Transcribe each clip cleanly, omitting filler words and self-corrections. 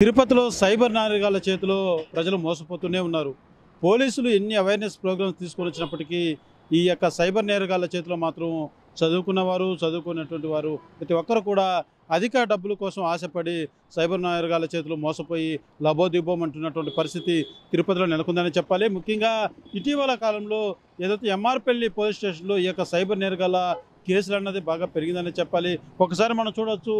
తిరుపతిలో సైబర్ నేరగాళ్ల చేతిలో ప్రజలు మోసపోతూనే ఉన్నారు. పోలీసులు ఎన్ని అవేర్నెస్ ప్రోగ్రామ్స్ తీసుకొని వచ్చినప్పటికీ ఈ యొక్క సైబర్ నేరగాళ్ల చేతిలో మాత్రం చదువుకున్నవారు, చదువుకున్నటువంటి వారు ప్రతి ఒక్కరు కూడా అధిక డబ్బుల కోసం ఆశపడి సైబర్ నేరగాళ్ల చేతిలో మోసపోయి లబోదిబోమంటున్నటువంటి పరిస్థితి తిరుపతిలో నెలకొందని చెప్పాలి. ముఖ్యంగా ఇటీవల కాలంలో ఏదైతే ఎంఆర్పల్లి పోలీస్ స్టేషన్లో ఈ యొక్క సైబర్ నేరగాళ్ల కేసులు అన్నది బాగా పెరిగిందని చెప్పాలి. ఒకసారి మనం చూడవచ్చు,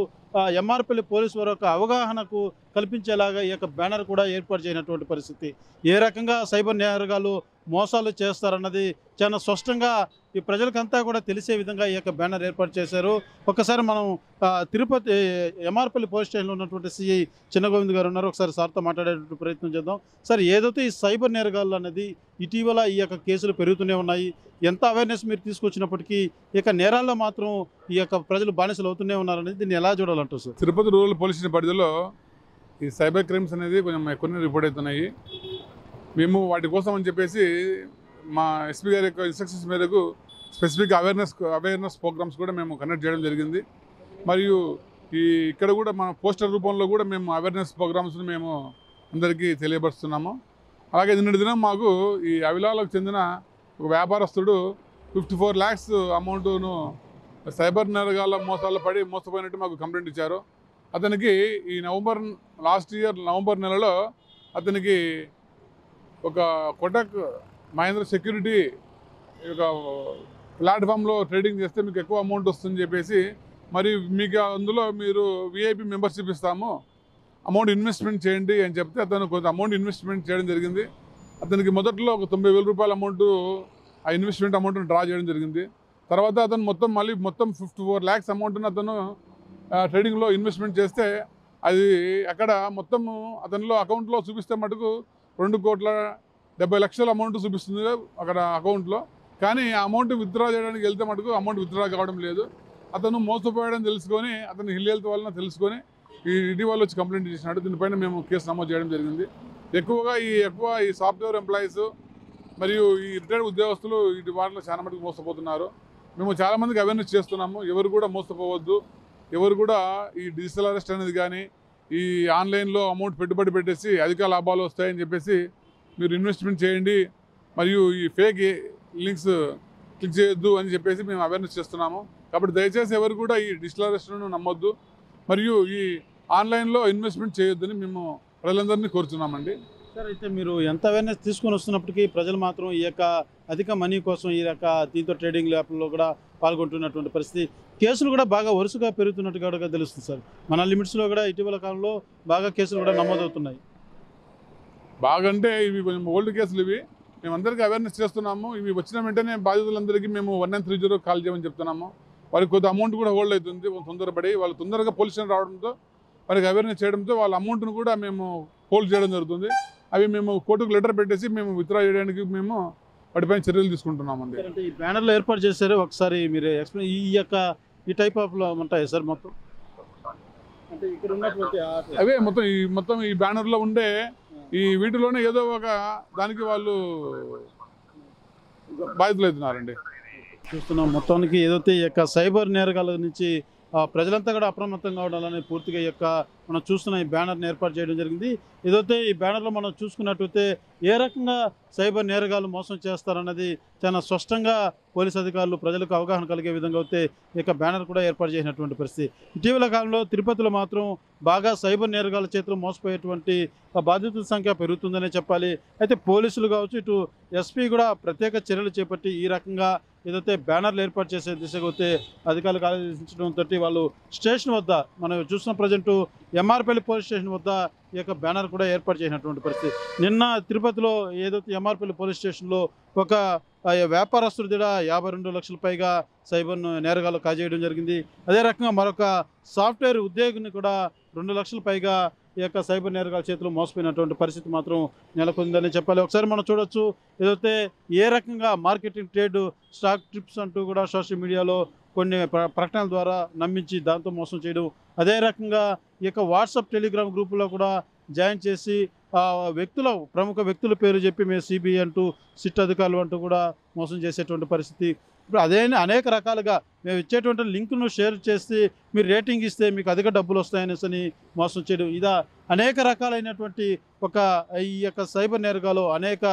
ఎంఆర్పల్లి పోలీసు వారు ఒక అవగాహనకు కల్పించేలాగా ఈ యొక్క బ్యానర్ కూడా ఏర్పాటు చేయనటువంటి పరిస్థితి. ఏ రకంగా సైబర్ నేరగాళ్ళు మోసాలు చేస్తారన్నది చాలా స్పష్టంగా ఈ ప్రజలకంతా కూడా తెలిసే విధంగా ఈ యొక్క బ్యానర్ ఏర్పాటు చేశారు. ఒక్కసారి మనం తిరుపతి ఎంఆర్పల్లి పోలీస్ స్టేషన్లో ఉన్నటువంటి సిఐ చిన్నగోవింద్ గారు ఉన్నారు. ఒకసారి సార్తో మాట్లాడేటువంటి ప్రయత్నం చేద్దాం. సార్, ఏదైతే ఈ సైబర్ నేరగాళ్ళు అనేది ఇటీవల ఈ యొక్క కేసులు పెరుగుతూనే ఉన్నాయి. ఎంత అవేర్నెస్ మీరు తీసుకొచ్చినప్పటికీ ఇక నేరాల్లో మాత్రం ఈ యొక్క ప్రజలు బానిసలు అవుతూనే ఉన్నారనేది దీన్ని ఎలా చూడాలంటారు sir? Tirupati rural police station పరిధిలో ఈ సైబర్ క్రైమ్స్ అనేది కొంచెం ఎక్కువనే రిపోర్ట్ అవుతున్నాయి. మేము వాటి కోసం అని చెప్పేసి మా ఎస్పీ గారి యొక్క ఇన్స్ట్రక్షన్స్ మేరకు స్పెసిఫిక్ అవేర్నెస్ ప్రోగ్రామ్స్ కూడా మేము కండక్ట్ చేయడం జరిగింది. మరియు ఇక్కడ కూడా మన పోస్టర్ రూపంలో కూడా మేము అవేర్నెస్ ప్రోగ్రామ్స్ని మేము అందరికీ తెలియపరుస్తున్నాము. అలాగే నిన్నటి దినం మాకు ఈ అవిలాలకు చెందిన ఒక వ్యాపారస్తుడు 54 lakhs అమౌంట్ను సైబర్ నేరగాళ్ళ మోసాల్లో పడి మోసపోయినట్టు మాకు కంప్లైంట్ ఇచ్చారు. అతనికి ఈ లాస్ట్ ఇయర్ నవంబర్ నెలలో అతనికి ఒక కోటక్ మహేంద్ర సెక్యూరిటీ ఒక ప్లాట్ఫామ్లో ట్రేడింగ్ చేస్తే మీకు ఎక్కువ అమౌంట్ వస్తుందని చెప్పేసి, మరి మీకు అందులో మీరు విఐపి మెంబర్షిప్ ఇస్తాము, అమౌంట్ ఇన్వెస్ట్మెంట్ చేయండి అని చెప్తే అతను కొంత అమౌంట్ ఇన్వెస్ట్మెంట్ చేయడం జరిగింది. అతనికి మొదట్లో ఒక 90,000 రూపాయల అమౌంట్ ఆ ఇన్వెస్ట్మెంట్ అమౌంట్ని డ్రా చేయడం జరిగింది. తర్వాత అతను మొత్తం 54 lakhs అమౌంట్ని అతను ట్రేడింగ్లో ఇన్వెస్ట్మెంట్ చేస్తే అది అక్కడ మొత్తము అతనిలో అకౌంట్లో చూపిస్తే మటుకు 2,70,00,000 అమౌంట్ చూపిస్తుంది అక్కడ అకౌంట్లో. కానీ ఆ అమౌంట్ విత్డ్రా చేయడానికి వెళ్తే మటుకు అమౌంట్ విత్డ్రా కావడం లేదు. అతను మోసపోయాడని తెలుసుకొని అతను హిల్ హెల్త్ వలన తెలుసుకొని ఇటీవల వచ్చి కంప్లైంట్ చేసినాడు. దీనిపైన మేము కేసు నమోదు చేయడం జరిగింది. ఎక్కువ ఈ సాఫ్ట్వేర్ ఎంప్లాయీస్ మరియు ఈ రిటైర్డ్ ఉద్యోగస్తులు వీటి వాటిలో చాలా మటుకు మోసపోతున్నారు. మేము చాలామందికి అవేర్నెస్ చేస్తున్నాము. ఎవరు కూడా మోసపోవద్దు, ఎవరు కూడా ఈ డిజిటల్ అరెస్ట్ అనేది కానీ ఈ ఆన్లైన్లో అమౌంట్ పెట్టుబడి పెట్టేసి అధిక లాభాలు వస్తాయని చెప్పేసి మీరు ఇన్వెస్ట్మెంట్ చేయండి, మరియు ఈ ఫేక్ లింక్స్ క్లిక్ చేయొద్దు అని చెప్పేసి మేము అవేర్నెస్ చేస్తున్నాము. కాబట్టి దయచేసి ఎవరు కూడా ఈ డిజిటల్ అరెస్ట్ను నమ్మొద్దు, మరియు ఈ ఆన్లైన్లో ఇన్వెస్ట్మెంట్ చేయొద్దని మేము ప్రజలందరినీ కోరుతున్నామండి. సార్, అయితే మీరు ఎంత అవేర్నెస్ తీసుకొని వస్తున్నప్పటికీ ప్రజలు మాత్రం ఈ యొక్క అధిక మనీ కోసం ఈ యొక్క దీంతో ట్రేడింగ్ యాప్లో కూడా పాల్గొంటున్నటువంటి పరిస్థితి, కేసులు కూడా బాగా వరుసగా పెరుగుతున్నట్టుగా కూడా తెలుస్తుంది సార్. మన లిమిట్స్లో కూడా ఇటీవల కాలంలో బాగా కేసులు కూడా నమోదవుతున్నాయి. బాగా అంటే ఇవి కొంచెం ఓల్డ్ కేసులు. ఇవి మేము అందరికీ అవేర్నెస్ చేస్తున్నాము. ఇవి వచ్చిన వెంటనే బాధితులందరికీ మేము 1930 కాల్ చేయమని చెప్తున్నాము. వారికి కొద్ది అమౌంట్ కూడా హోల్డ్ అవుతుంది. తొందరపడి వాళ్ళు తొందరగా పోలీస్ స్టేషన్ రావడంతో వారికి అవేర్నెస్ చేయడంతో వాళ్ళ అమౌంట్ను కూడా మేము హోల్డ్ చేయడం జరుగుతుంది. అవి మేము కోర్టుకు లెటర్ పెట్టేసి మేము విత్డ్రా చేయడానికి మేము వాటిపైన చర్యలు తీసుకుంటున్నామండి. అంటే ఈ బ్యానర్లో ఏర్పాటు చేశారు, ఒకసారి మీరు ఎక్స్ప్లెయిన్ ఈ టైప్ ఆఫ్ ఉంటాయి సార్ మొత్తం? అంటే ఇక్కడ ఉన్నటువంటి అవే మొత్తం ఈ బ్యానర్లో ఉండే ఈ వీటిలోనే ఏదో ఒక దానికి వాళ్ళు బాధితులు అవుతున్నారండి. చూస్తున్నాం మొత్తానికి ఏదైతే ఈ యొక్క సైబర్ నేరగాల నుంచి ప్రజలంతా కూడా అప్రమత్తంగా ఉండాలని పూర్తిగా ఈ యొక్క మనం చూస్తున్న ఈ బ్యానర్ని ఏర్పాటు చేయడం జరిగింది. ఏదైతే ఈ బ్యానర్లో మనం చూసుకున్నట్టయితే ఏ రకంగా సైబర్ నేరగాలు మోసం చేస్తారన్నది చాలా స్పష్టంగా పోలీసు అధికారులు ప్రజలకు అవగాహన కలిగే విధంగా అయితే ఈ యొక్క బ్యానర్ కూడా ఏర్పాటు చేసినటువంటి పరిస్థితి. ఇటీవల కాలంలో తిరుపతిలో మాత్రం బాగా సైబర్ నేరగాల చేతిలో మోసపోయేటువంటి బాధితుల సంఖ్య పెరుగుతుందనే చెప్పాలి. అయితే పోలీసులు కావచ్చు, ఇటు ఎస్పీ కూడా ప్రత్యేక చర్యలు చేపట్టి ఈ రకంగా ఏదైతే బ్యానర్లు ఏర్పాటు చేసే దిశగా అయితే అధికారులకు ఆదేశించడంతో వాళ్ళు స్టేషన్ వద్ద మనం చూసిన ప్రజెంట్ ఎంఆర్పల్లి పోలీస్ స్టేషన్ వద్ద ఈ యొక్క బ్యానర్ కూడా ఏర్పాటు చేసినటువంటి పరిస్థితి. నిన్న తిరుపతిలో ఏదైతే ఎంఆర్పల్లి పోలీస్ స్టేషన్లో ఒక వ్యాపారస్తుడి దగ్గర 52 లక్షల పైగా సైబర్ నేరగాలు కాజేయడం జరిగింది. అదే రకంగా మరొక సాఫ్ట్వేర్ ఉద్యోగిని కూడా 2 లక్షల పైగా ఈ యొక్క సైబర్ నేరగాల చేతిలో మోసపోయినటువంటి పరిస్థితి మాత్రం నెలకొందని చెప్పాలి. ఒకసారి మనం చూడొచ్చు, ఏదైతే ఏ రకంగా మార్కెటింగ్ ట్రేడ్ స్టాక్ ట్రిప్స్ అంటూ కూడా సోషల్ మీడియాలో కొన్ని ప్రకటనల ద్వారా నమ్మించి దాంతో మోసం చేయడం, అదే రకంగా ఈ యొక్క వాట్సాప్ టెలిగ్రామ్ గ్రూపులో కూడా జాయిన్ చేసి ప్రముఖ వ్యక్తుల పేరు చెప్పి మేము సిబిఐ అంటూ సిట్ అధికారులు అంటూ కూడా మోసం చేసేటువంటి పరిస్థితి. ఇప్పుడు అదే అనేక రకాలుగా మేము ఇచ్చేటువంటి లింక్ను షేర్ చేసి మీరు రేటింగ్ ఇస్తే మీకు అధిక డబ్బులు వస్తాయనేసి మోసం చేయడం ఇదా అనేక రకాలైనటువంటి ఈ యొక్క సైబర్ నేరగాలు అనేక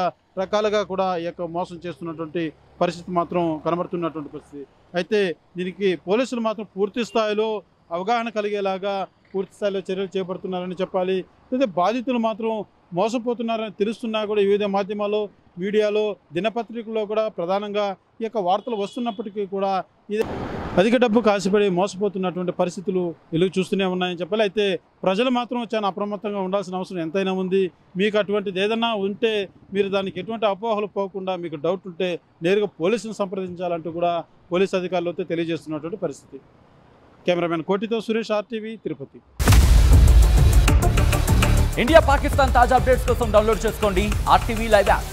రకాలుగా కూడా ఈ యొక్క మోసం చేస్తున్నటువంటి పరిస్థితి మాత్రం కనబడుతున్నటువంటి పరిస్థితి. అయితే దీనికి పోలీసులు మాత్రం పూర్తి స్థాయిలో అవగాహన కలిగేలాగా పూర్తి స్థాయిలో చర్యలు చేపడుతున్నారని చెప్పాలి. అయితే బాధితులు మాత్రం మోసపోతున్నారని తెలుస్తున్నా కూడా వివిధ మాధ్యమాల్లో, మీడియాలో, దినపత్రికల్లో కూడా ప్రధానంగా ఈ యొక్క వార్తలు వస్తున్నప్పటికీ కూడా ఇది అధిక డబ్బుకు ఆశపడి మోసపోతున్నటువంటి పరిస్థితులు వెలుగు చూస్తూనే ఉన్నాయని చెప్పాలి. అయితే ప్రజలు మాత్రం చాలా అప్రమత్తంగా ఉండాల్సిన అవసరం ఎంతైనా ఉంది. మీకు అటువంటిది ఏదైనా ఉంటే మీరు దానికి ఎటువంటి అపోహలు పోకుండా మీకు డౌట్ ఉంటే నేరుగా పోలీసులను సంప్రదించాలంటూ కూడా పోలీసు అధికారులతో తెలియజేస్తున్నటువంటి పరిస్థితి. కెమెరామెన్ కోటితో సురేష్, RTV, తిరుపతి. ఇండియా పాకిస్తాన్ తాజా అప్డేట్స్ కోసం డౌన్లోడ్ చేసుకోండి RTV లైవ్ యాప్.